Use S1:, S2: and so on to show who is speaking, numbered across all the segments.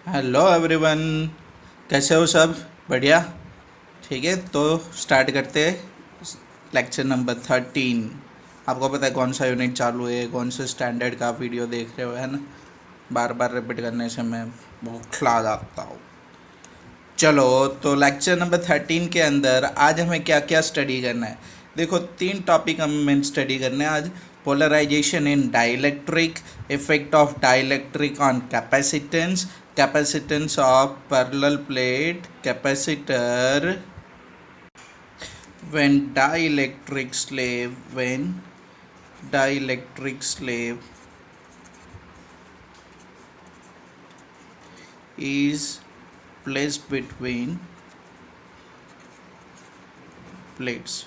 S1: Hello everyone. कैसे हो सब? बढ़िया। ठीक है, तो स्टार्ट करते हैं लेक्चर नंबर 13। आपको पता है कौन सा यूनिट चालू है, कौन से स्टैंडर्ड का वीडियो देख रहे हो, है ना? बार बार रिपीट करने से मैं बौखला जाता हूँ। चलो, तो लेक्चर नंबर 13 के अंदर आज हमें क्या क्या स्टडी करना है। देखो, 3 टॉपिक हमें स्टडी करने हैं आज। Polarisation in dielectric, effect of dielectric on capacitance, capacitance of parallel plate capacitor, when dielectric slave is placed between plates.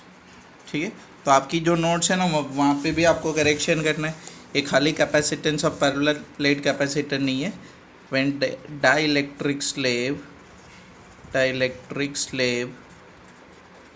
S1: ठीक है, तो आपकी जो नोट्स है ना वहाँ पे भी आपको करेक्शन करना है। ये खाली capacitance of parallel plate capacitor नहीं है। When dielectric slave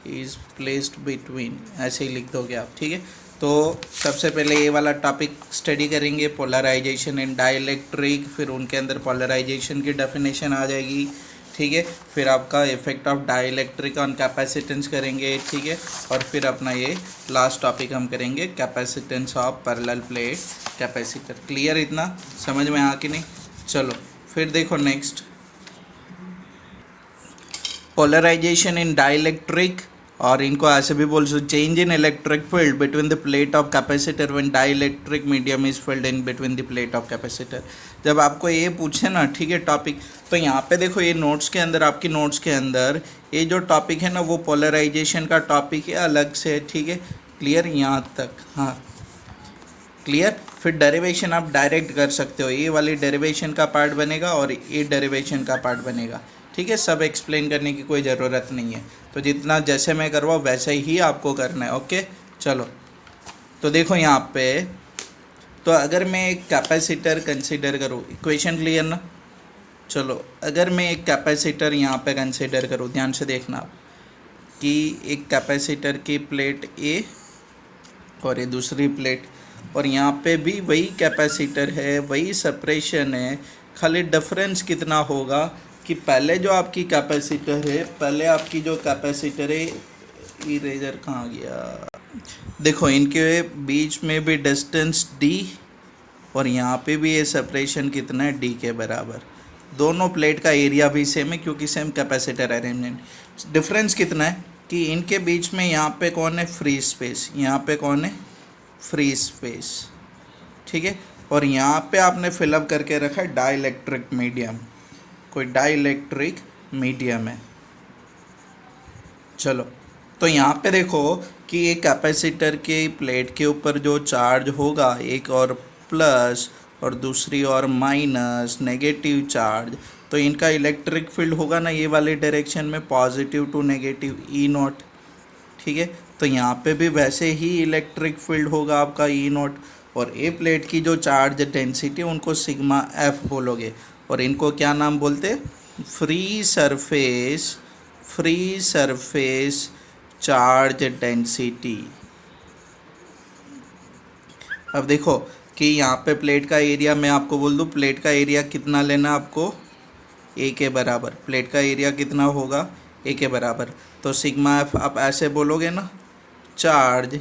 S1: is placed between, ऐसे ही लिख दोगे आप। ठीक है, तो सबसे पहले ये वाला टॉपिक स्टडी करेंगे, पोलराइजेशन इन डाइलेक्ट्रिक। फिर उनके अंदर पोलराइजेशन की डेफिनेशन आ जाएगी। ठीक है, फिर आपका effect of dielectric on capacitance करेंगे। ठीक है, और फिर अपना ये लास्ट टॉपिक हम करेंगे capacitance of parallel plate capacitor. Clear? इतना समझ में आ कि नहीं? चलो फिर देखो नेक्स्ट, पोलराइजेशन इन डाइलेक्ट्रिक, और इनको ऐसे भी बोल सकते, change in electric field between the plate of capacitor when dielectric medium is filled in between the plate of capacitor. जब आपको ये पूछे ना, ठीक है, टॉपिक, तो यहाँ पे देखो ये नोट्स के अंदर, आपकी नोट्स के अंदर ये जो टॉपिक है ना वो पोलराइजेशन का टॉपिक है अलग से। ठीक है, क्लियर यहाँ तक? हाँ क्लियर। फिर डेरिवेशन आप डायरेक्ट कर सकते हो, ये वाली डेरिवेशन का पार्ट बनेगा और ये डेरिवेशन का पार्ट बनेगा। ठीक है, सब एक्सप्लेन करने की कोई ज़रूरत नहीं है। तो जितना जैसे मैं करवाऊँ वैसे ही आपको करना है। ओके, चलो तो देखो यहाँ पे, तो अगर मैं एक कैपेसिटर कंसीडर करूँ, इक्वेशन क्लियर ना? चलो, अगर मैं एक कैपेसिटर यहाँ पे कंसीडर करूँ, ध्यान से देखना आप, कि एक कैपेसिटर की प्लेट ए और ये दूसरी प्लेट, और यहाँ पे भी वही कैपेसिटर है, वही सेपरेशन है, खाली डिफरेंस कितना होगा कि पहले जो आपकी कैपेसिटर है, पहले आपकी जो कैपेसिटर है, इरेजर कहाँ गया, देखो इनके बीच में भी डिस्टेंस d, और यहाँ पे भी ये सेपरेशन कितना है, d के बराबर। दोनों प्लेट का एरिया भी सेम है क्योंकि सेम कैपेसिटर अरेंजमेंट। डिफरेंस कितना है कि इनके बीच में यहाँ पे कौन है, फ्री स्पेस, यहाँ पे कौन है, फ्री स्पेस। ठीक है, और यहाँ पे आपने फिलअप करके रखा है डाइलेक्ट्रिक मीडियम, कोई डाइलेक्ट्रिक मीडियम है। चलो, तो यहाँ पे देखो कि एक कैपेसिटर के प्लेट के ऊपर जो चार्ज होगा, एक और प्लस और दूसरी और माइनस नेगेटिव चार्ज, तो इनका इलेक्ट्रिक फील्ड होगा ना ये वाले डायरेक्शन में, positive to negative E naught. ठीक है, तो यहाँ पे भी वैसे ही इलेक्ट्रिक फील्ड होगा आपका ई नॉट, और ए प्लेट की जो चार्ज डेंसिटी उनको सिग्मा एफ बोलोगे, और इनको क्या नाम बोलते, फ्री सरफेस चार्ज डेंसिटी। अब देखो कि यहाँ पे प्लेट का एरिया, मैं आपको बोल दूँ प्लेट का एरिया कितना लेना आपको, ए के बराबर। प्लेट का एरिया कितना होगा, ए के बराबर। तो सिग्मा एफ आप ऐसे बोलोगे ना, charge,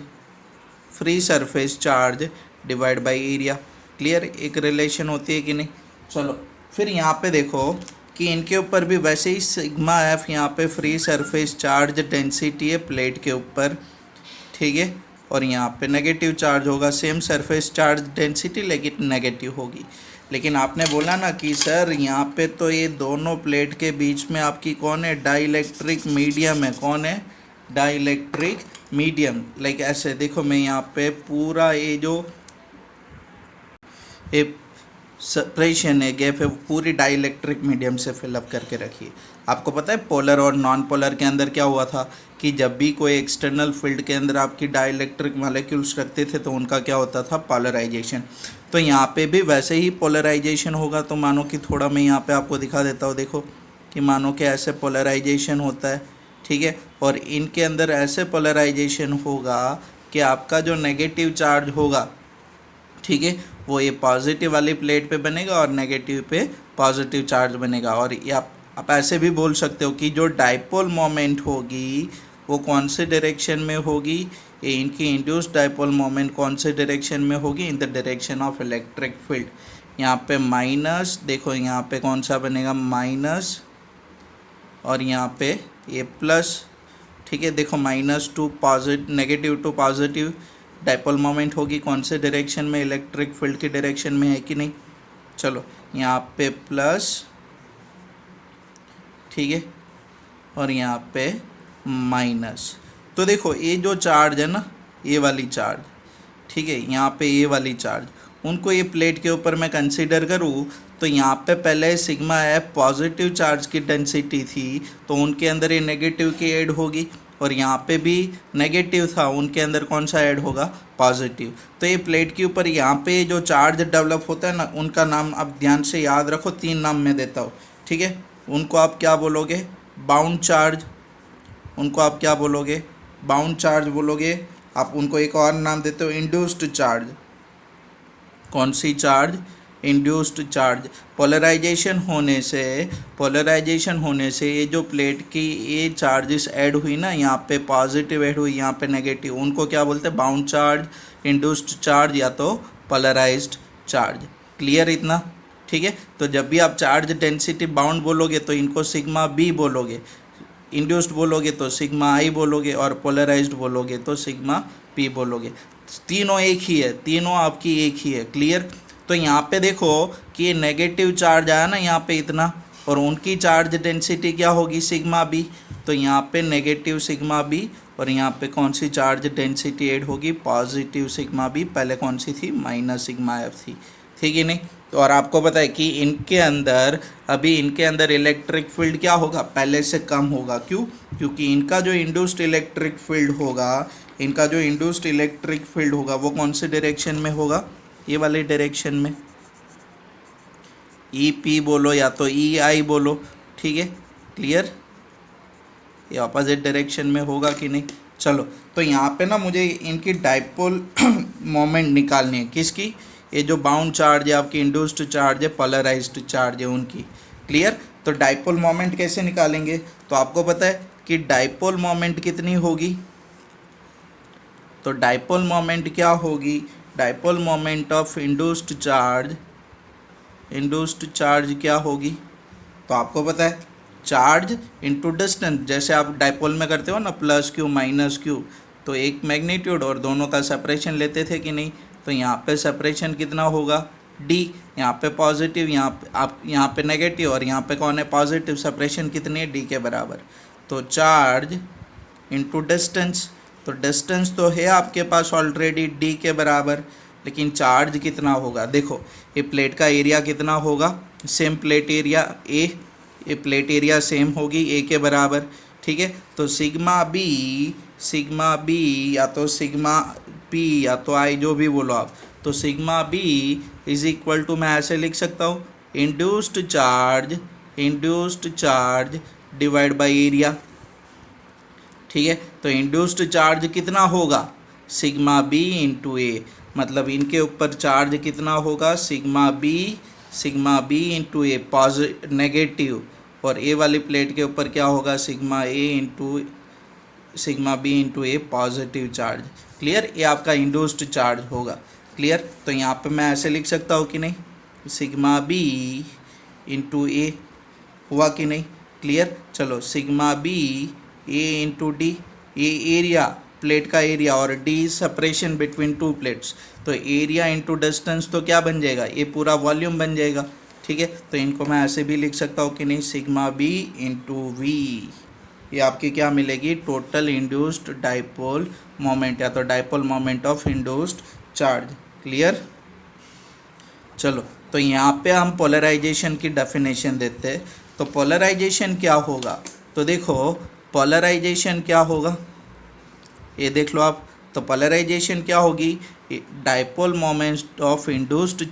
S1: free surface charge divide by area. Clear? एक रिलेशन होती है कि नहीं? चलो फिर यहाँ पे देखो कि इनके ऊपर भी वैसे ही सिग्मा एफ, यहाँ पे फ्री सरफेस चार्ज डेंसिटी है प्लेट के ऊपर। ठीक है, और यहाँ पे नेगेटिव चार्ज होगा, सेम सरफेस चार्ज डेंसिटी लेकिन नेगेटिव होगी। लेकिन आपने बोला ना कि सर यहाँ पे तो ये दोनों प्लेट के बीच में आपकी कौन है, डाइलेक्ट्रिक मीडियम है। कौन है, डाइलेक्ट्रिक मीडियम। लाइक ऐसे देखो, मैं यहाँ पे पूरा ये जो ये सेपरेशन है, गैप है, पूरी डाइलेक्ट्रिक मीडियम से फिलअप करके रखिए। आपको पता है पोलर और नॉन पोलर के अंदर क्या हुआ था कि जब भी कोई एक्सटर्नल फील्ड के अंदर आपकी डाइलेक्ट्रिक मॉलिक्यूल्स रखते थे तो उनका क्या होता था, पोलराइजेशन। तो यहाँ पे भी वैसे ही पोलराइजेशन होगा। तो मानो कि थोड़ा मैं यहाँ पे आपको दिखा देता हूँ, देखो कि मानो कि ऐसे पोलराइजेशन होता है। ठीक है, और इनके अंदर ऐसे पोलराइजेशन होगा कि आपका जो नेगेटिव चार्ज होगा, ठीक है, वो ये पॉजिटिव वाली प्लेट पे बनेगा और नेगेटिव पे पॉजिटिव चार्ज बनेगा। और ये आप ऐसे भी बोल सकते हो कि जो डाइपोल मोमेंट होगी वो कौन से डायरेक्शन में होगी, ये इनकी इंड्यूस्ड डाइपोल मोमेंट कौन से डायरेक्शन में होगी, in the direction of electric field. यहाँ पे माइनस, देखो यहाँ पे कौन सा बनेगा माइनस, और यहाँ पे ये प्लस, ठीक है। देखो minus to positive, negative to positive dipole moment होगी कौन से डायरेक्शन में, इलेक्ट्रिक फील्ड के डायरेक्शन में, है कि नहीं। चलो यहाँ पे प्लस, ठीक है, और यहाँ पे माइनस। तो देखो ये जो चार्ज है ना, ये वाली चार्ज, ठीक है, यहाँ पे ये वाली चार्ज, उनको ये प्लेट के ऊपर मैं कंसीडर करूँ तो यहाँ पे पहले सिग्मा एफ पॉजिटिव चार्ज की डेंसिटी थी, तो उनके अंदर ये नेगेटिव की ऐड होगी, और यहाँ पे भी नेगेटिव था, उनके अंदर कौन सा ऐड होगा, पॉजिटिव। तो ये प्लेट के ऊपर यहाँ पे जो चार्ज डेवलप होता है ना, उनका नाम आप ध्यान से याद रखो, 3 नाम मैं देता हूँ, ठीक है। उनको आप क्या बोलोगे, बाउंड चार्ज, उनको आप क्या बोलोगे, बाउंड चार्ज बोलोगे। आप उनको एक और नाम देते हो इंड्यूस्ड चार्ज। कौन सी चार्ज, इंड्यूस्ड चार्ज। पोलराइजेशन होने से ये जो प्लेट की ये चार्जेस ऐड हुई ना, यहाँ पे पॉजिटिव ऐड हुई, यहाँ पे नेगेटिव, उनको क्या बोलते हैं, बाउंड चार्ज, इंड्यूस्ड चार्ज या तो पोलराइज्ड चार्ज। क्लियर इतना, ठीक है। तो जब भी आप चार्ज डेंसिटी बाउंड बोलोगे तो इनको सिग्मा बी बोलोगे, इंड्यूस्ड बोलोगे तो सिग्मा आई बोलोगे, और पोलराइज्ड बोलोगे तो सिग्मा पी बोलोगे। तीनों एक ही है, तीनों आपकी एक ही है। क्लियर। तो यहाँ पे देखो कि ये नेगेटिव चार्ज आया ना यहाँ पे इतना, और उनकी चार्ज डेंसिटी क्या होगी, सिग्मा बी। तो यहाँ पे नेगेटिव सिग्मा बी, और यहाँ पे कौन सी चार्ज डेंसिटी ऐड होगी, पॉजिटिव सिग्मा बी। पहले कौन सी थी, माइनस सिग्मा एफ थी, ठीक है नहीं। तो और आपको पता है कि इनके अंदर इलेक्ट्रिक फील्ड क्या होगा, पहले से कम होगा। क्यों, क्योंकि इनका जो इंड्यूस्ड इलेक्ट्रिक फील्ड होगा वो कौन से डायरेक्शन में होगा, ये वाले डायरेक्शन में, ई पी बोलो या तो ई आई बोलो, ठीक है। क्लियर, ये ऑपोजिट डायरेक्शन में होगा कि नहीं। चलो तो यहाँ पे ना मुझे इनकी डाइपोल मोमेंट निकालनी है, किसकी, ये जो बाउंड चार्ज है आपकी, इंड्यूस्ड चार्ज है, पोलराइज्ड चार्ज है उनकी। क्लियर। तो डाइपोल मोमेंट कैसे निकालेंगे, तो आपको पता है कि डाइपोल मोमेंट कितनी होगी, तो डाइपोल मोमेंट क्या होगी, dipole moment of induced charge क्या होगी, तो आपको पता है चार्ज इनटू डिस्टेंस। जैसे आप डाइपोल में करते हो ना, प्लस क्यू माइनस क्यू, तो एक मैग्नीट्यूड और दोनों का सेपरेशन लेते थे कि नहीं। तो यहाँ पे सेपरेशन कितना होगा, डी, यहाँ पे पॉजिटिव, यहाँ पे नेगेटिव, और यहाँ पे कौन है, पॉजिटिव। सेपरेशन कितनी है, डी के बराबर। तो चार्ज इनटू डिस्टेंस, तो डिस्टेंस तो है आपके पास ऑलरेडी डी के बराबर, लेकिन चार्ज कितना होगा। देखो ये प्लेट का एरिया कितना होगा, सेम प्लेट एरिया ए, ये प्लेट एरिया सेम होगी ए के बराबर, ठीक है। तो सिग्मा बी या तो सिग्मा पी या तो आई, जो भी बोलो आप, तो sigma B is equal to, मैं ऐसे लिख सकता हूँ, induced charge divide by area, ठीक है। तो इंड्यूस्ड चार्ज कितना होगा, सिग्मा बी इंटू ए, मतलब इनके ऊपर चार्ज कितना होगा, सिग्मा बी इंटू ए नेगेटिव, और ए वाली प्लेट के ऊपर क्या होगा, सिग्मा बी इंटू ए पॉजिटिव चार्ज। क्लियर, ये आपका इंड्यूस्ड चार्ज होगा। क्लियर। तो यहाँ पे मैं ऐसे लिख सकता हूँ कि नहीं, सिग्मा बी इंटू ए, हुआ कि नहीं। क्लियर। चलो सिग्मा बी ए इंटू डी, ये एरिया, प्लेट का एरिया, और D separation between to plates, तो एरिया इंटू डिस्टेंस तो क्या बन जाएगा, ये पूरा वॉल्यूम बन जाएगा, ठीक है। तो इनको मैं ऐसे भी लिख सकता हूँ कि नहीं, सिग्मा बी इंटू वी, ये आपकी क्या मिलेगी, टोटल इंड्यूस्ड डाइपोल मोमेंट, या तो dipole moment of induced charge. Clear. चलो तो यहाँ पे हम पोलराइजेशन की डेफिनेशन देते हैं। तो पोलराइजेशन क्या होगा, तो देखो पोलराइजेशन क्या होगा, ये देख लो आप। तो पोलराइजेशन क्या होगी, dipole moment of induced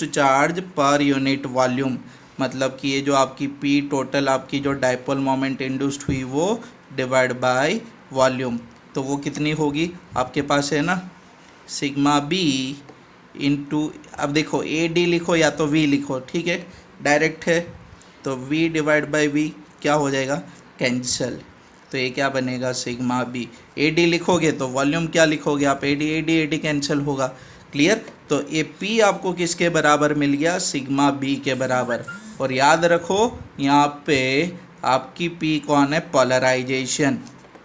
S1: charge per unit volume, मतलब कि ये जो आपकी पी टोटल आपकी जो डाइपोल मोमेंट इंड्यूस्ड हुई वो डिवाइड बाय वॉल्यूम, तो वो कितनी होगी आपके पास है ना, सिग्मा बी इंटू, अब देखो ए डी लिखो या तो वी लिखो, ठीक है, डायरेक्ट है, तो वी डिवाइड बाई वी क्या हो जाएगा, कैंसल, तो ये क्या बनेगा सिग्मा बी। ए डी लिखोगे तो वॉल्यूम क्या लिखोगे आप, ए डी कैंसिल होगा, क्लियर। तो ये पी आपको किसके बराबर मिल गया, सिग्मा बी के बराबर। और याद रखो यहाँ पे आपकी पी कौन है, पोलराइजेशन,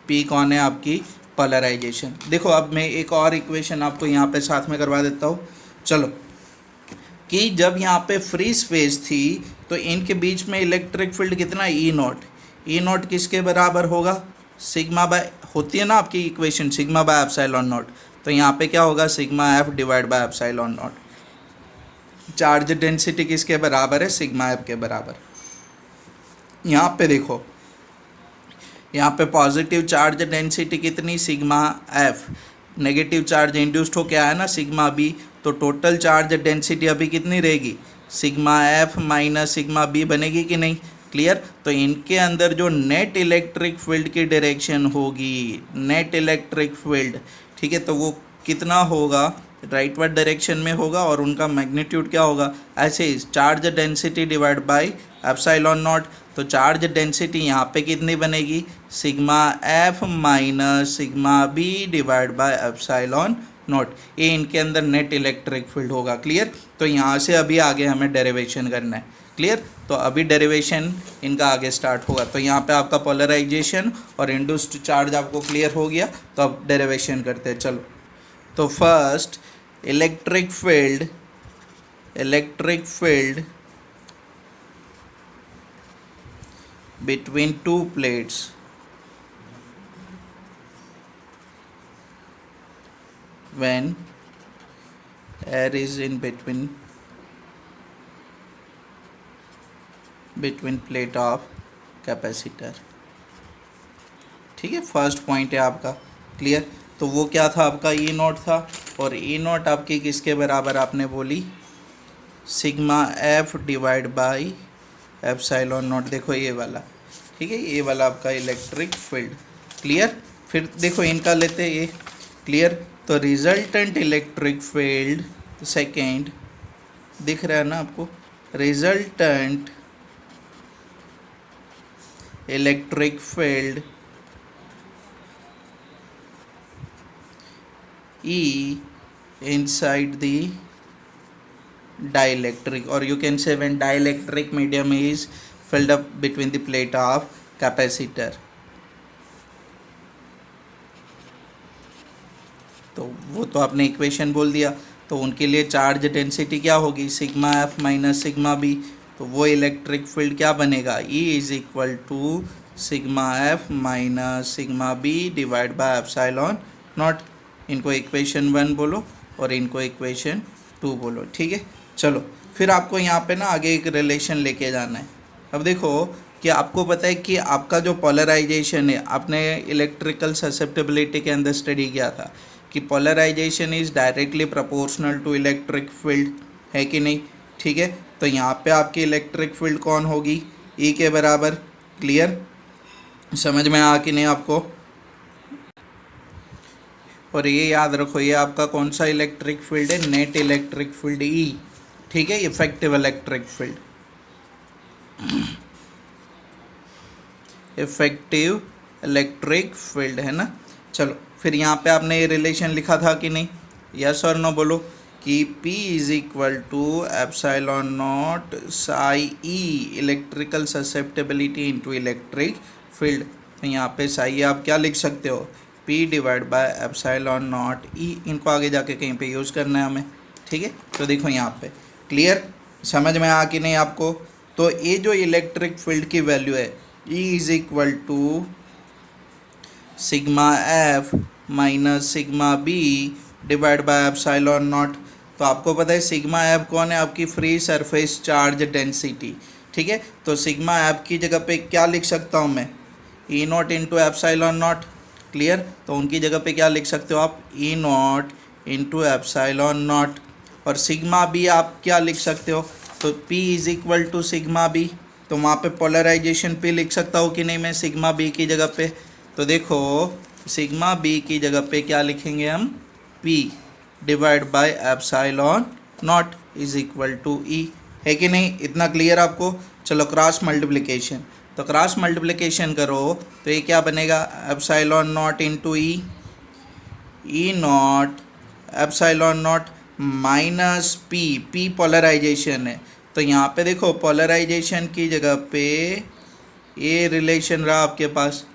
S1: पी कौन है आपकी पोलराइजेशन। देखो अब मैं एक और इक्वेशन आपको यहाँ पे साथ में करवा देता हूँ, चलो, कि जब यहाँ पे फ्री स्पेस थी तो इनके बीच में इलेक्ट्रिक फील्ड कितना, ई नॉट, ई नॉट किसके बराबर होगा, सिग्मा बाय, होती है ना आपकी equation sigma bye epsilon naught, तो यहाँ पे क्या होगा sigma F divide by epsilon not. Charge density किसके बराबर है, सिग्मा एफ के बराबर। यहाँ पे देखो, यहाँ पे पॉजिटिव चार्ज डेंसिटी कितनी, sigma F, negative charge induced हो क्या है ना, सिग्मा बी, तो टोटल चार्ज डेंसिटी अभी कितनी रहेगी, sigma F minus sigma B बनेगी कि नहीं, क्लियर। तो इनके अंदर जो नेट इलेक्ट्रिक फील्ड की डायरेक्शन होगी, नेट इलेक्ट्रिक फील्ड, ठीक है, तो वो कितना होगा, राइटवर्ड डायरेक्शन में होगा, और उनका मैग्नीट्यूड क्या होगा, ऐसे ही charge density divide by epsilon naught. तो चार्ज डेंसिटी यहाँ पे कितनी बनेगी, sigma F minus sigma B divide by epsilon naught, ये इनके अंदर नेट इलेक्ट्रिक फील्ड होगा, क्लियर। तो यहाँ से अभी आगे हमें डेरिवेशन करना है, क्लियर। तो अभी डेरिवेशन इनका आगे स्टार्ट होगा। तो यहाँ पे आपका पोलराइजेशन और इंड्यूस्ड चार्ज आपको क्लियर हो गया, तो अब डेरिवेशन करते हैं, चलो। तो first electric field between two plates when air is in between plate of capacitor, ठीक है, फर्स्ट पॉइंट है आपका, क्लियर। तो वो क्या था आपका, ई नॉट था, और ई नॉट आपकी किसके बराबर आपने बोली, sigma F divide by epsilon not, देखो ये वाला, ठीक है, ये वाला आपका इलेक्ट्रिक फील्ड, क्लियर। फिर देखो इनका लेते ये, क्लियर। तो रिजल्टेंट इलेक्ट्रिक फील्ड, सेकेंड दिख रहा है ना आपको, resultant electric field E inside the dielectric, or you can say when dielectric medium is filled up between the plate of capacitor, तो वो तो आपने इक्वेशन बोल दिया। तो उनके लिए चार्ज डेंसिटी क्या होगी, sigma F minus sigma B, तो वो इलेक्ट्रिक फील्ड क्या बनेगा, E is equal to sigma F minus sigma B divide by epsilon naught. इनको इक्वेशन 1 बोलो और इनको इक्वेशन 2 बोलो, ठीक है। चलो फिर आपको यहाँ पे ना आगे एक रिलेशन लेके जाना है। अब देखो कि आपको पता है कि आपका जो पोलराइजेशन है, आपने इलेक्ट्रिकल ससेप्टेबिलिटी के अंदर स्टडी किया था कि polarisation is directly proportional to electric field, है कि नहीं, ठीक है। तो यहाँ पे आपकी इलेक्ट्रिक फील्ड कौन होगी, ई के बराबर, क्लियर, समझ में आ कि नहीं आपको। और ये याद रखो, ये आपका कौन सा इलेक्ट्रिक फील्ड है, नेट इलेक्ट्रिक फील्ड ई, ठीक है, effective electric field, effective electric field है ना। चलो फिर यहाँ पे आपने ये रिलेशन लिखा था कि नहीं, यस और नो बोलो, कि P is equal to epsilon naught psi E electrical susceptibility into electric field. तो यहाँ पे साई आप क्या लिख सकते हो, P divide by epsilon naught E, इनको आगे जाके कहीं पे यूज़ करना है हमें, ठीक है। तो देखो यहाँ पे क्लियर, समझ में आ कि नहीं आपको। तो ये जो इलेक्ट्रिक फील्ड की वैल्यू है, E is equal to sigma F minus sigma B divide by epsilon naught. तो आपको पता है सिग्मा एफ कौन है, आपकी फ्री सरफेस चार्ज डेंसिटी, ठीक है। तो सिग्मा एफ की जगह पे क्या लिख सकता हूँ मैं, E naught into epsilon naught, clear. तो उनकी जगह पे क्या लिख सकते हो आप, E naught into epsilon naught. और सिग्मा बी आप क्या लिख सकते हो, तो P is equal to sigma B, तो वहाँ पे पोलराइजेशन P लिख सकता हूँ कि नहीं मैं सिग्मा बी की जगह पे। तो देखो सिग्मा बी की जगह पे क्या लिखेंगे हम, P, divide by epsilon naught is equal to E. है कि नहीं? इतना क्लियर आपको? चलो क्रॉस मल्टीप्लिकेशन, तो क्रॉस मल्टीप्लिकेशन करो तो ये क्या बनेगा? Epsilon naught into E naught epsilon naught minus P. P polarization है, तो यहाँ पे देखो पोलराइजेशन की जगह पे ये रिलेशन रहा आपके पास,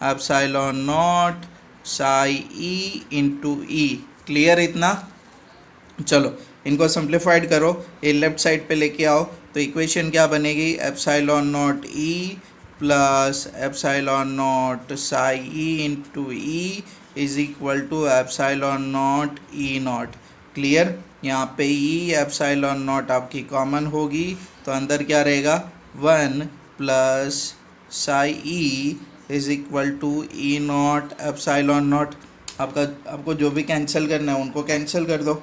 S1: epsilon naught psi E into E. Clear इतना? चलो इनको सिंप्लीफाइड करो, ये लेफ्ट साइड पे लेके आओ, तो इक्वेशन क्या बनेगी? Epsilon naught E plus epsilon naught psi E into E is equal to epsilon naught E naught. Clear? यहाँ पे ई एप्सिलॉन नॉट आपकी कॉमन होगी, तो अंदर क्या रहेगा? 1 plus psi E is equal to E naught epsilon naught. आपको जो भी कैंसिल करना है उनको कैंसिल कर दो,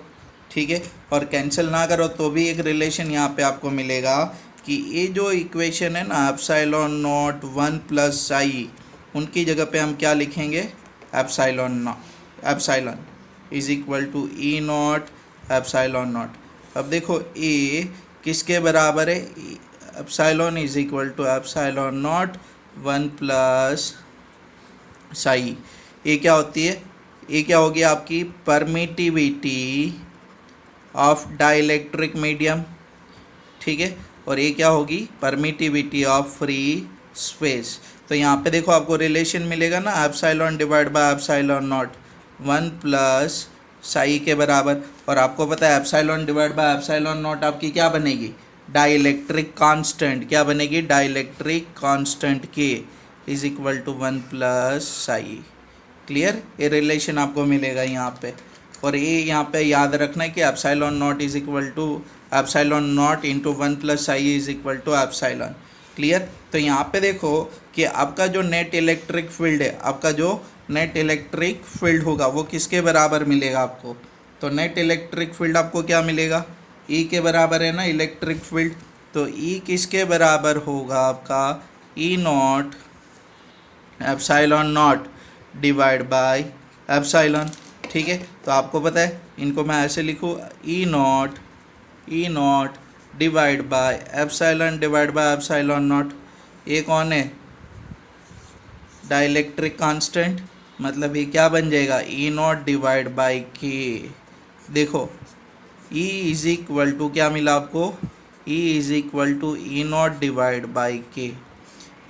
S1: ठीक है? और कैंसिल ना करो तो भी एक रिलेशन यहाँ पे आपको मिलेगा कि ये जो इक्वेशन है ना एप्सिलॉन नॉट 1 प्लस साई, उनकी जगह पे हम क्या लिखेंगे? Epsilon is equal to E naught epsilon naught. अब देखो ए किसके बराबर है? Epsilon is equal to epsilon naught 1 plus psi. ये क्या होती है? ये क्या होगी आपकी? परमिटिविटी ऑफ डाइलेक्ट्रिक मीडियम, ठीक है? और ये क्या होगी? Permittivity of free space. तो यहाँ पे देखो आपको रिलेशन मिलेगा ना, epsilon divide by epsilon naught 1 plus psi के बराबर। और आपको पता है epsilon divide by epsilon naught आपकी क्या बनेगी? Dielectric constant. क्या बनेगी? Dielectric constant K is equal to 1 plus psi. Clear? ये रिलेशन आपको मिलेगा यहाँ पे। और ये यहाँ पे याद रखना है कि epsilon naught is equal to epsilon naught into 1 plus psi is equal to epsilon. Clear? तो यहाँ पे देखो कि आपका जो नेट इलेक्ट्रिक फील्ड है, आपका जो नेट इलेक्ट्रिक फील्ड होगा वो किसके बराबर मिलेगा आपको? तो नेट इलेक्ट्रिक फील्ड आपको क्या मिलेगा? ई के बराबर है ना इलेक्ट्रिक फील्ड, तो ई किसके बराबर होगा आपका? E naught epsilon naught divide by epsilon, ठीक है? तो आपको पता है, इनको मैं ऐसे लिखूँ, E naught divide by epsilon naught. ये कौन है? डाइलेक्ट्रिक कांस्टेंट, मतलब ये क्या बन जाएगा? ई नॉट डिवाइड बाय के। देखो ई इज इक्वल टू क्या मिला आपको? E is equal to E naught divide by K.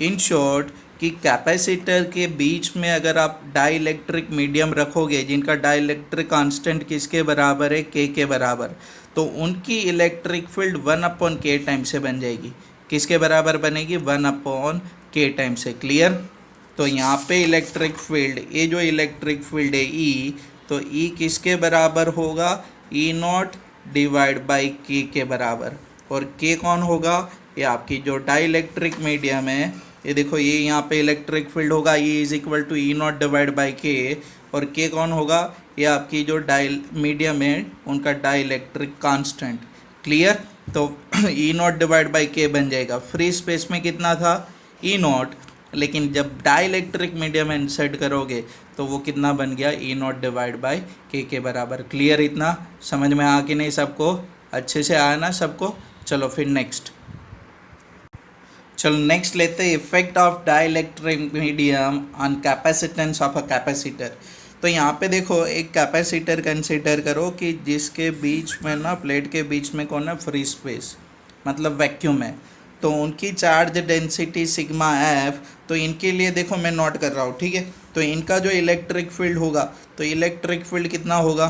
S1: In short कि कैपेसिटर के बीच में अगर आप डाइलेक्ट्रिक मीडियम रखोगे जिनका डाइलेक्ट्रिक कांस्टेंट किसके बराबर है? के बराबर, तो उनकी इलेक्ट्रिक फील्ड 1/k टाइम से बन जाएगी। किसके बराबर बनेगी? 1/k टाइम से। क्लियर? तो यहाँ पे इलेक्ट्रिक फील्ड, ये जो इलेक्ट्रिक फील्ड है ई, तो ई किसके बराबर होगा? ई नॉट डिवाइड बाई के बराबर। और के कौन होगा? ये आपकी जो डाइलेक्ट्रिक मीडियम है, ये देखो ये यहाँ पे इलेक्ट्रिक फील्ड होगा, E is equal to E naught divide by K. और के कौन होगा? ये आपकी जो मीडियम है उनका डाइलेक्ट्रिक कांस्टेंट। क्लियर? तो ई नॉट डिवाइड बाई के बन जाएगा। फ्री स्पेस में कितना था? ई नॉट, लेकिन जब डाइलेक्ट्रिक मीडियम में इंसर्ट करोगे तो वो कितना बन गया? ई नॉट डिवाइड बाई के बराबर। क्लियर? इतना समझ में आ कि नहीं सबको? अच्छे से आया ना सबको? चलो फिर नेक्स्ट लेते हैं effect of dielectric medium on capacitance of a capacitor. तो यहाँ पे देखो एक कैपेसिटर कंसिडर करो कि जिसके बीच में ना, प्लेट के बीच में कौन है? फ्री स्पेस, मतलब वैक्यूम है। तो उनकी चार्ज डेंसिटी सिग्मा एफ, तो इनके लिए देखो मैं नोट कर रहा हूँ, ठीक है? तो इनका जो इलेक्ट्रिक फील्ड होगा, तो इलेक्ट्रिक फील्ड कितना होगा?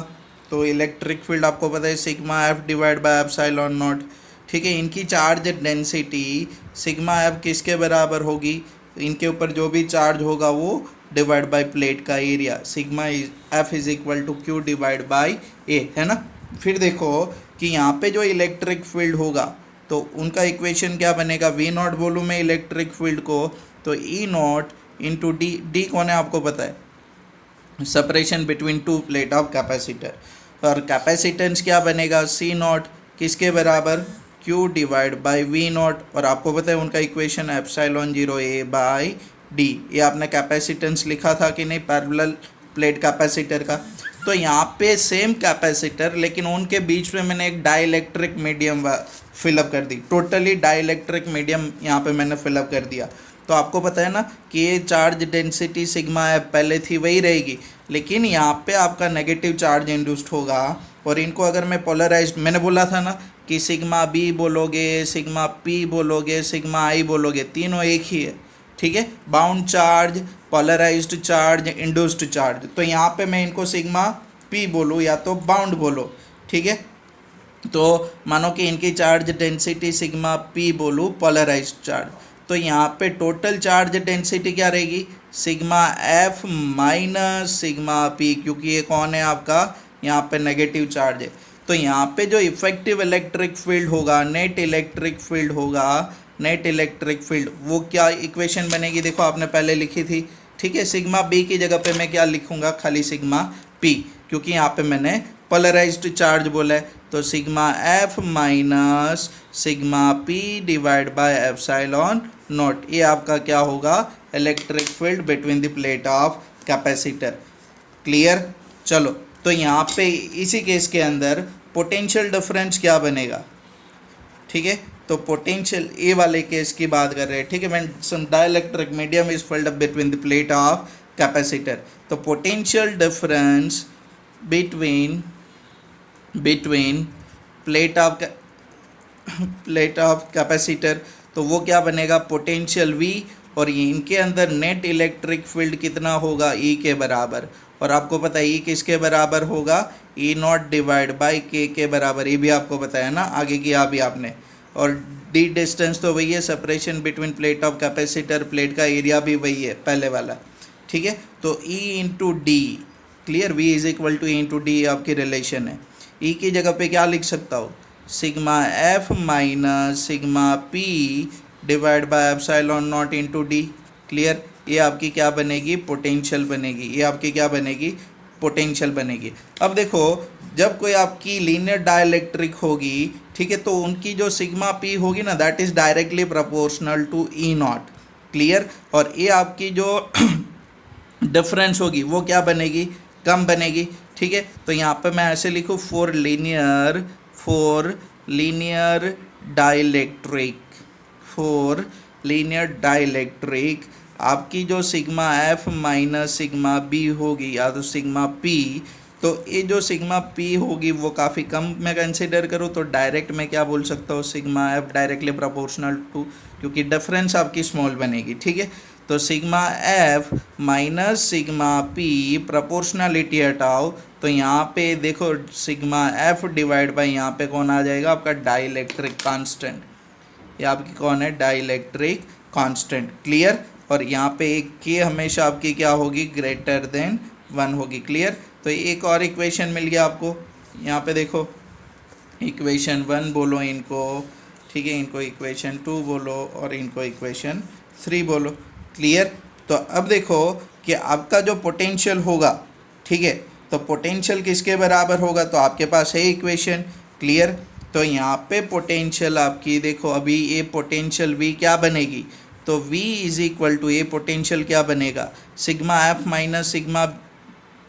S1: तो इलेक्ट्रिक फील्ड आपको पता है sigma F divide by epsilon not, ठीक है? इनकी चार्ज डेंसिटी सिग्मा एफ किसके बराबर होगी? इनके ऊपर जो भी चार्ज होगा वो डिवाइड बाय प्लेट का area, sigma F is equal to Q divide by A, है ना? फिर देखो कि यहाँ पे जो इलेक्ट्रिक फील्ड होगा तो उनका इक्वेशन क्या बनेगा? वी नॉट बोलूँ मैं इलेक्ट्रिक फील्ड को, तो E naught into D. D कौन है आपको पता है? Separation between two plate of capacitor. और कैपेसिटेंस क्या बनेगा? सी नॉट किसके बराबर? Q divide by V naught. और आपको पता है उनका equation epsilon 0 A by D. ये आपने कैपेसिटेंस लिखा था कि नहीं पैरेलल प्लेट कैपेसिटर का? तो यहाँ पे सेम कैपेसिटर लेकिन उनके बीच में मैंने एक डाइलेक्ट्रिक मीडियम फिलअप कर दी, टोटली डाइलेक्ट्रिक मीडियम यहाँ पे मैंने फिलअप कर दिया। तो आपको पता है ना कि ये चार्ज डेंसिटी सिग्मा एफ पहले थी वही रहेगी, लेकिन यहाँ पे आपका नेगेटिव चार्ज इंड्यूस्ड होगा। और इनको अगर मैं पोलराइज्ड, मैंने बोला था ना कि सिग्मा बी बोलोगे, सिग्मा पी बोलोगे, सिग्मा आई बोलोगे, तीनों एक ही है, ठीक है। Bound charge, polarised charge, induced charge. तो यहाँ पे मैं इनको सिग्मा पी बोलूँ या तो बाउंड बोलो, ठीक है। तो मानो कि इनकी चार्ज डेंसिटी सिग्मा पी बोलूँ, पोलराइज्ड चार्ज। तो यहाँ पे टोटल चार्ज डेंसिटी क्या रहेगी, sigma F minus sigma P, क्योंकि ये कौन है आपका, यहाँ पे नेगेटिव चार्ज है। तो यहाँ पे जो इफेक्टिव इलेक्ट्रिक फील्ड होगा, नेट इलेक्ट्रिक फील्ड होगा, नेट इलेक्ट्रिक फील्ड, वो क्या इक्वेशन बनेगी, देखो आपने पहले लिखी थी, ठीक है। सिग्मा बी की जगह पे मैं क्या लिखूंगा, खाली सिग्मा पी, क्योंकि यहाँ पे मैंने पोलराइज्ड चार्ज बोला है। तो sigma F minus sigma P divide by epsilon naught, ये आपका क्या होगा, electric field between the plate of capacitor. Clear. चलो, तो यहाँ पे इसी केस के अंदर पोटेंशियल डिफरेंस क्या बनेगा, ठीक है। तो पोटेंशियल ए वाले केस की बात कर रहे हैं, ठीक है। When some dielectric medium is filled up between the plate of capacitor, तो potential difference between plate of capacitor, तो वो क्या बनेगा, पोटेंशियल V, और ये इनके अंदर नेट इलेक्ट्रिक फील्ड कितना होगा, E के बराबर। और आपको पता है E किसके बराबर होगा, E not divide by K के बराबर, ये भी आपको पता है ना, आगे किया भी आपने। और D डिस्टेंस तो वही है, separation between plate of capacitor, plate का एरिया भी वही है पहले वाला, ठीक है। तो E into D, clear, V is equal to E into D आपकी रिलेशन है। E की जगह पे क्या लिख सकता हूँ, sigma F minus sigma P divide by epsilon naught into D. Clear. ये आपकी क्या बनेगी, पोटेंशियल बनेगी, ये आपकी क्या बनेगी, पोटेंशियल बनेगी। अब देखो, जब कोई आपकी लीनियर डाइलेक्ट्रिक होगी, ठीक है, तो उनकी जो सिग्मा पी होगी ना, that is directly proportional to E naught. Clear. और ये आपकी जो डिफरेंस होगी वो क्या बनेगी, कम बनेगी, ठीक है। तो यहाँ पे मैं ऐसे लिखूँ, फॉर लीनियर डाइलेक्ट्रिक आपकी जो sigma F minus sigma B होगी या तो सिग्मा पी, तो ये जो सिग्मा पी होगी वो काफ़ी कम मैं कंसिडर करूँ, तो डायरेक्ट मैं क्या बोल सकता हूँ, sigma F directly proportional to, क्योंकि डिफरेंस आपकी स्मॉल बनेगी, ठीक है। तो sigma F minus sigma P, proportionality हटाओ, तो यहाँ पे देखो सिग्मा एफ डिवाइड बाई यहाँ पे कौन आ जाएगा, आपका डाइलेक्ट्रिक कांस्टेंट, ये आपकी कौन है, डाइलेक्ट्रिक कांस्टेंट। क्लियर। और यहाँ पे एक के हमेशा आपकी क्या होगी, ग्रेटर देन 1 होगी। क्लियर। तो एक और इक्वेशन मिल गया आपको, यहाँ पे देखो, इक्वेशन 1 बोलो इनको, ठीक है, इनको इक्वेशन 2 बोलो और इनको इक्वेशन 3 बोलो। क्लियर। तो अब देखो कि आपका जो पोटेंशियल होगा, ठीक है, तो पोटेंशियल किसके बराबर होगा, तो आपके पास है इक्वेशन। क्लियर। तो यहाँ पे पोटेंशियल आपकी देखो, अभी ये पोटेंशियल V क्या बनेगी, तो V इज इक्वल टू, ये पोटेंशियल क्या बनेगा, sigma F minus sigma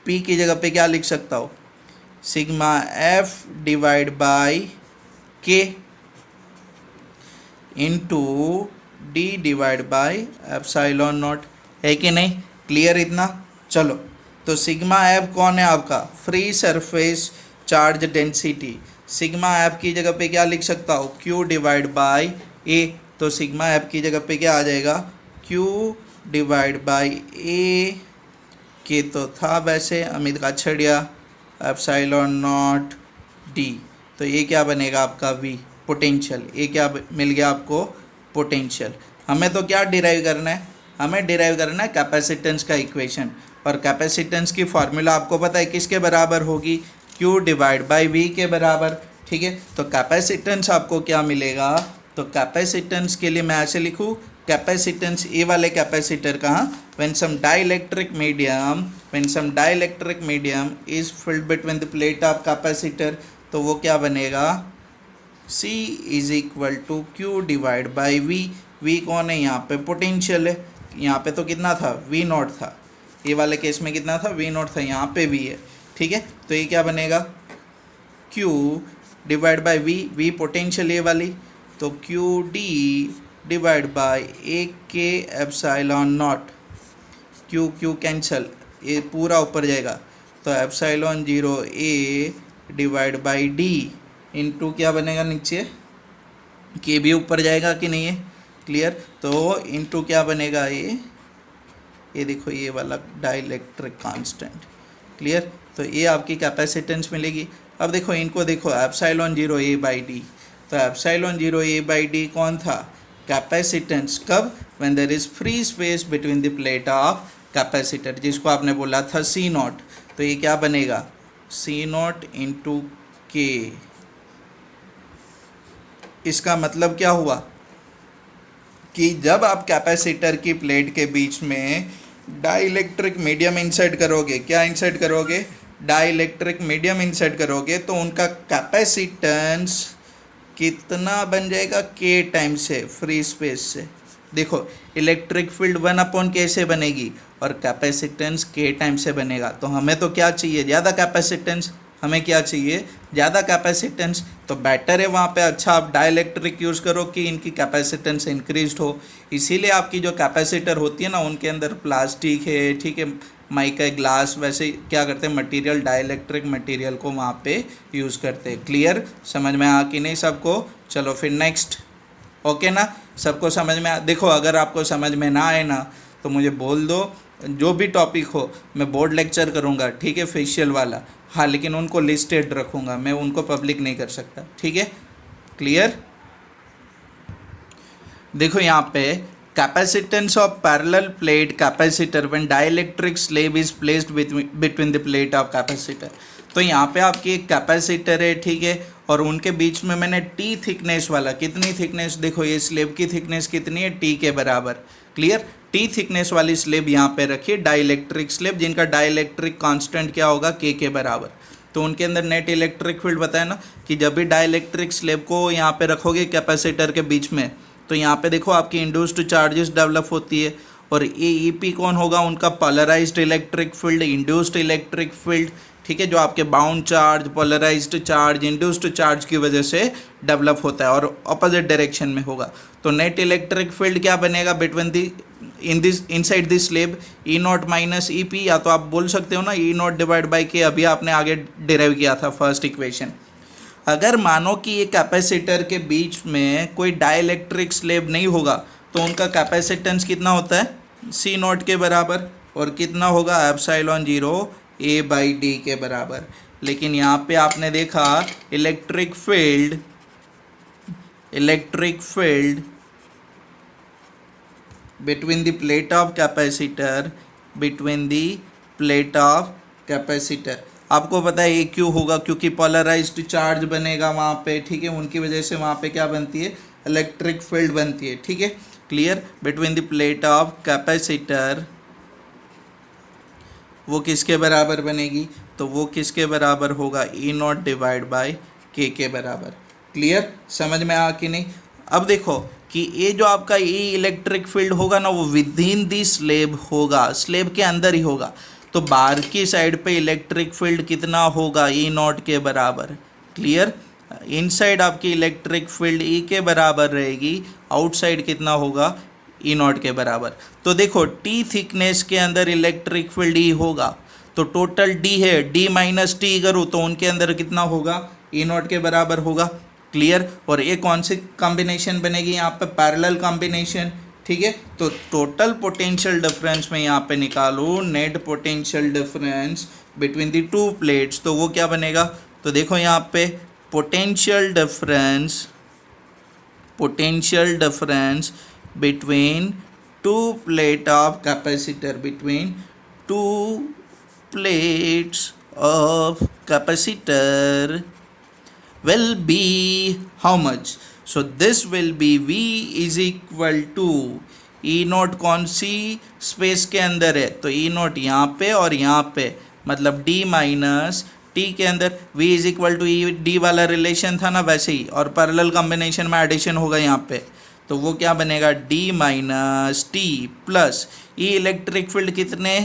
S1: P की जगह पे क्या लिख सकता हो, सिग्मा एफ डिवाइड बाई के into D divide by epsilon not, है कि नहीं। क्लियर इतना। चलो, तो सिग्मा एफ कौन है आपका, free surface charge density, sigma F की जगह पे क्या लिख सकता हो, क्यू डिवाइड बाई ए, तो सिग्मा एफ की जगह पे क्या आ जाएगा, क्यू डिवाइड बाई ए के, तो था वैसे अमित का छड़िया, एप्सिलॉन नॉट डी, तो ये क्या बनेगा आपका V, पोटेंशियल। ये क्या मिल गया आपको, पोटेंशियल। हमें तो क्या डिराइव करना है, हमें डिराइव करना है कैपेसिटेंस का इक्वेशन, और कैपेसिटेंस की फॉर्मूला आपको पता है किसके बराबर होगी, Q डिवाइड बाई V के बराबर, ठीक है। तो कैपेसिटेंस आपको क्या मिलेगा, तो कैपेसिटेंस के लिए मैं ऐसे लिखूँ, कैपेसिटेंस ए वाले कैपेसिटर कहाँ, when some dielectric medium is filled between the plate of capacitor, तो वो क्या बनेगा, C is equal to Q divide by V। V कौन है, यहाँ पे पोटेंशियल है, यहाँ पे तो कितना था, V नॉट था, ये वाले केस में कितना था, V नॉट था, यहाँ पे V है, ठीक है। तो ये क्या बनेगा, Q divide by V potential ये वाली, तो QD divide by AK epsilon not, Q cancel, ये पूरा ऊपर जाएगा, तो epsilon 0A divide by D into क्या बनेगा नीचे, के भी ऊपर जाएगा कि नहीं है, क्लियर। तो इंटू क्या बनेगा, ये देखो ये वाला डाइलेक्ट्रिक कांस्टेंट, क्लियर। तो ये आपकी कैपेसिटेंस मिलेगी। अब देखो इनको देखो, एप्सिलॉन 0A बाई डी, तो एप्सिलॉन 0A बाई डी कौन था, कैपेसिटेंस, कब, when there is free space between the plate of capacitor, जिसको आपने बोला था C नॉट। तो ये क्या बनेगा, C नॉट इंटू के। इसका मतलब क्या हुआ कि जब आप कैपेसिटर की प्लेट के बीच में डाइलेक्ट्रिक मीडियम इंसर्ट करोगे, क्या इंसर्ट करोगे, डाइलेक्ट्रिक मीडियम इंसर्ट करोगे, तो उनका कैपेसिटेंस कितना बन जाएगा, के टाइम से, फ्री स्पेस से। देखो इलेक्ट्रिक फील्ड 1/k से बनेगी और कैपेसिटेंस के टाइम से बनेगा। तो हमें तो क्या चाहिए, ज़्यादा कैपेसिटेंस, हमें क्या चाहिए, ज़्यादा कैपेसिटेंस। तो बेटर है वहाँ पे अच्छा आप डाइलेक्ट्रिक यूज़ करो कि इनकी कैपेसिटेंस इंक्रीज हो। इसीलिए आपकी जो कैपेसिटर होती है ना, उनके अंदर प्लास्टिक है, ठीक है, माइका ग्लास, वैसे क्या करते हैं मटेरियल, डाइलेक्ट्रिक मटेरियल को वहाँ पे यूज़ करते हैं। क्लियर, समझ में आ कि नहीं सबको। चलो फिर नेक्स्ट, ओके ना, सबको समझ में आ। देखो अगर आपको समझ में ना आए ना तो मुझे बोल दो, जो भी टॉपिक हो मैं बोर्ड लेक्चर करूँगा, ठीक है, फेशियल वाला, हाँ, लेकिन उनको लिस्टेड रखूँगा, मैं उनको पब्लिक नहीं कर सकता, ठीक है, क्लियर। देखो यहाँ पे capacitance of parallel plate capacitor when dielectric slab is placed between the plate of capacitor. तो यहाँ पे आपकी एक कैपेसिटर है, ठीक है, और उनके बीच में मैंने T थिकनेस वाला, कितनी थिकनेस, देखो ये स्लेब की थिकनेस कितनी है, T के बराबर, क्लियर। T थिकनेस वाली स्लेब यहाँ पे रखिए, डाइलेक्ट्रिक स्लेब, जिनका डाइलेक्ट्रिक कांस्टेंट क्या होगा, K के बराबर। तो उनके अंदर नेट इलेक्ट्रिक फील्ड बताया ना कि जब भी डाइलेक्ट्रिक स्लेब को यहाँ पे रखोगे कैपेसिटर के बीच में, तो यहाँ पे देखो आपकी इंड्यूस्ड चार्जेस डेवलप होती है, और AEP कौन होगा, उनका polarised electric field, induced electric field, ठीक है, जो आपके bound charge, polarised charge, induced charge की वजह से डेवलप होता है और ऑपोजिट डायरेक्शन में होगा। तो नेट इलेक्ट्रिक फील्ड क्या बनेगा between the inside this slab, E not minus EP, या तो आप बोल सकते हो ना E नॉट डिवाइड बाई के, अभी आपने आगे डिराइव किया था फर्स्ट इक्वेशन। अगर मानो कि ये कैपेसिटर के बीच में कोई डाइलेक्ट्रिक स्लेब नहीं होगा तो उनका कैपेसिटेंस कितना होता है, C नॉट के बराबर, और कितना होगा, एप्सिलॉन 0A बाई डी के बराबर। लेकिन यहाँ पे आपने देखा electric field between the plate of capacitor, आपको पता है ये क्यों होगा, क्योंकि पोलराइज्ड चार्ज बनेगा वहाँ पे, ठीक है, उनकी वजह से वहाँ पे क्या बनती है, इलेक्ट्रिक फील्ड बनती है, ठीक है, clear. Between the plate of capacitor वो किसके बराबर बनेगी, तो वो किसके बराबर होगा, E नॉट डिवाइड बाई के बराबर। क्लियर, समझ में आ कि नहीं। अब देखो कि ये जो आपका ये इलेक्ट्रिक फील्ड होगा ना, वो विद इन दी स्लेब होगा, स्लेब के अंदर ही होगा। तो बाहर की साइड पे इलेक्ट्रिक फील्ड कितना होगा, E नॉट के बराबर, क्लियर। इनसाइड आपकी इलेक्ट्रिक फील्ड E के बराबर रहेगी, आउटसाइड कितना होगा, E नॉट के बराबर। तो देखो T थिकनेस के अंदर इलेक्ट्रिक फील्ड E होगा, तो टोटल D है, D माइनस T करूँ तो उनके अंदर कितना होगा, E नॉट के बराबर होगा, क्लियर। और ये कौन सी कॉम्बिनेशन बनेगी, यहाँ पे पैरेलल कॉम्बिनेशन, ठीक है। तो टोटल पोटेंशियल डिफरेंस में यहाँ पे निकालो net potential difference between the two plates, तो वो क्या बनेगा, तो देखो यहाँ पे potential difference between two plate of capacitor, between two plates of capacitor will be how much, so this will be V is equal to E not कौन सी space के अंदर है, तो E नॉट यहाँ पे और यहाँ पे, मतलब D माइनस T के अंदर V is equal to E, D वाला रिलेशन था ना वैसे ही, और पैरेलल कॉम्बिनेशन में एडिशन होगा यहाँ पे, तो वो क्या बनेगा, D minus T plus E electric field कितने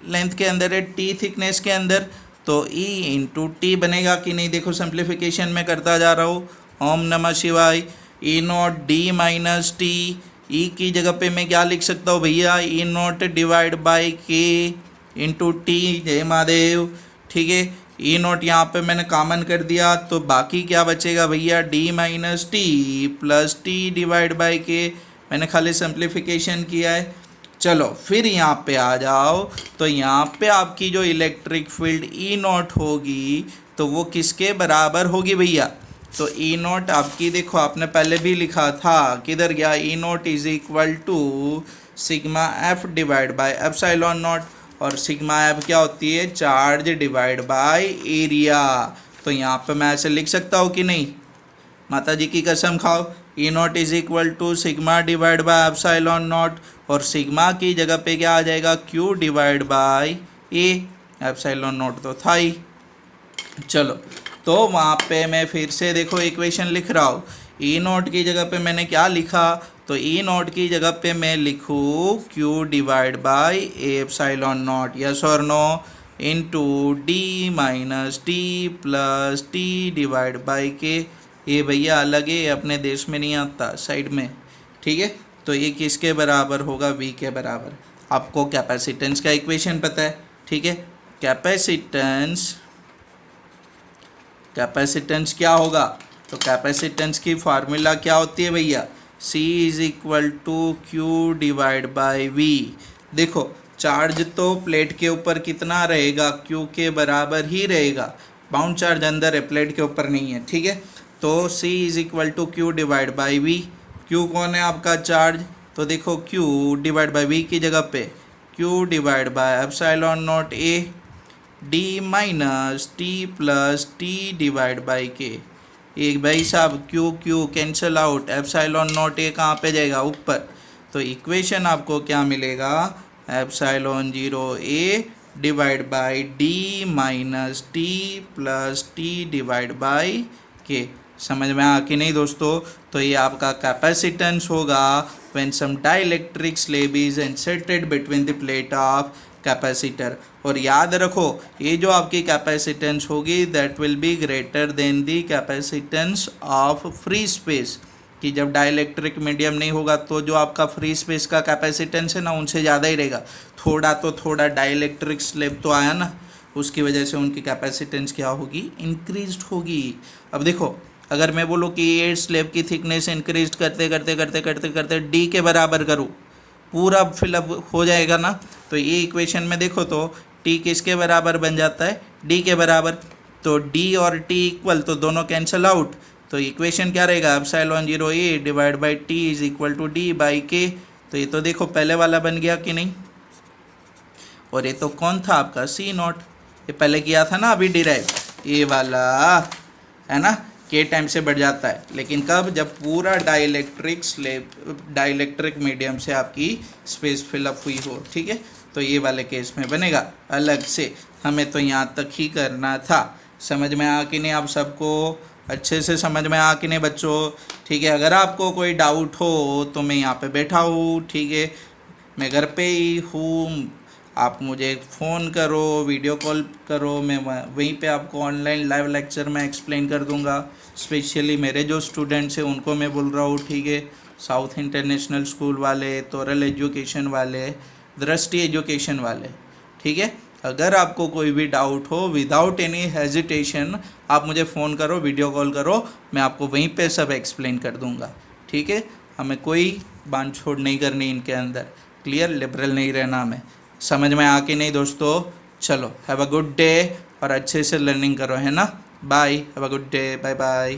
S1: लेंथ के अंदर है, T थिकनेस के अंदर, तो ई इंटू टी बनेगा कि नहीं, देखो सिंप्लीफिकेशन में करता जा रहा हूँ। ओम नमः शिवाय। ई नॉट डी माइनस टी, ई की जगह पे मैं क्या लिख सकता हूँ भैया, ई नॉट डिवाइड बाई के इंटू टी। जय महादेव। ठीक है, ई नॉट यहाँ पे मैंने कॉमन कर दिया, तो बाकी क्या बचेगा भैया, D minus T plus T divide by के। मैंने खाली सिंप्लीफिकेशन किया है। चलो फिर यहाँ पे आ जाओ, तो यहाँ पे आपकी जो इलेक्ट्रिक फील्ड ई नॉट होगी तो वो किसके बराबर होगी भैया, तो ई नॉट आपकी, देखो आपने पहले भी लिखा था, किधर गया, E naught is equal to sigma F divide by epsilon naught, और सिग्मा एफ क्या होती है, चार्ज डिवाइड बाय एरिया। तो यहाँ पे मैं ऐसे लिख सकता हूँ कि नहीं, माता जी की कसम खाओ, E naught is equal to sigma divide by epsilon naught, और सिग्मा की जगह पे क्या आ जाएगा, Q divide by A, epsilon naught तो था ही। चलो तो वहाँ पे मैं फिर से देखो इक्वेशन लिख रहा हूँ, ई नॉट की जगह पे मैंने क्या लिखा, तो ई नॉट की जगह पे मैं लिखूँ Q divide by A epsilon naught, yes और no, into D minus T plus T divide by K. ये भैया अलग है, अपने देश में नहीं आता, साइड में। ठीक है, तो ये किसके बराबर होगा, वी के बराबर। आपको कैपेसिटेंस का इक्वेशन पता है। ठीक है, कैपेसिटेंस क्या होगा, तो कैपेसिटेंस की फार्मूला क्या होती है भैया, C is equal to Q divide by V. देखो चार्ज तो प्लेट के ऊपर कितना रहेगा, क्यू के बराबर ही रहेगा, बाउंड चार्ज अंदर है, प्लेट के ऊपर नहीं है। ठीक है, तो C is equal to Q divide by V. Q कौन है आपका, चार्ज, तो देखो क्यू डिवाइड बाई वी की जगह पे Q divide by epsilon not a, D minus T plus T divide by के। एक भाई साहब Q Q cancel out, epsilon not a कहाँ पे जाएगा, ऊपर। तो इक्वेशन आपको क्या मिलेगा, epsilon 0 A divide by D minus T plus T divide by के। समझ में आ कि नहीं दोस्तों, तो ये आपका कैपेसिटेंस होगा when some dielectric slab is inserted between the plate of capacitor. और याद रखो ये जो आपकी कैपेसिटेंस होगी that will be greater than the capacitance of free space, कि जब डाइलेक्ट्रिक मीडियम नहीं होगा तो जो आपका फ्री स्पेस का कैपेसिटेंस है ना उनसे ज़्यादा ही रहेगा। थोड़ा डाइलेक्ट्रिक स्लैब तो आया ना, उसकी वजह से उनकी कैपेसिटेंस क्या होगी, इंक्रीज्ड होगी। अब देखो अगर मैं बोलूँ कि ये स्लैब की थिकनेस इंक्रीज करते करते करते करते करते डी के बराबर करूँ, पूरा फिलअप हो जाएगा ना, तो ये इक्वेशन में देखो तो टी किसके बराबर बन जाता है, डी के बराबर। तो डी और टी इक्वल, तो दोनों कैंसिल आउट, तो इक्वेशन क्या रहेगा, epsilon 0 A divide by T is equal to D by K. तो ये तो देखो पहले वाला बन गया कि नहीं, और ये तो कौन था आपका, सी नॉट, ये पहले किया था ना अभी डिराइव, ये वाला है ना, के टाइम से बढ़ जाता है, लेकिन कब, जब पूरा डाइलेक्ट्रिक मीडियम से आपकी स्पेस फिलअप हुई हो। ठीक है, तो ये वाले केस में बनेगा अलग से, हमें तो यहाँ तक ही करना था। समझ में आ कि नहीं, आप सबको अच्छे से समझ में आ कि नहीं बच्चों। ठीक है, अगर आपको कोई डाउट हो तो मैं यहाँ पे बैठा हूँ। ठीक है, मैं घर पे ही हूँ, आप मुझे फ़ोन करो, वीडियो कॉल करो, मैं वहीं पे आपको ऑनलाइन लाइव लेक्चर में एक्सप्लेन कर दूंगा। स्पेशली मेरे जो स्टूडेंट्स हैं उनको मैं बोल रहा हूँ। ठीक है, साउथ इंटरनेशनल स्कूल वाले, तोरल एजुकेशन वाले, दृष्टि एजुकेशन वाले। ठीक है, अगर आपको कोई भी डाउट हो विदाउट एनी हेजिटेशन आप मुझे फ़ोन करो, वीडियो कॉल करो, मैं आपको वहीं पे सब एक्सप्लेन कर दूंगा। ठीक है, हमें कोई बांध छोड़ नहीं करनी इनके अंदर, क्लियर, लिबरल नहीं रहना हमें। समझ में आ कि नहीं दोस्तों, चलो हैव अ गुड डे और अच्छे से लर्निंग करो, है ना, bye, have a good day, bye bye.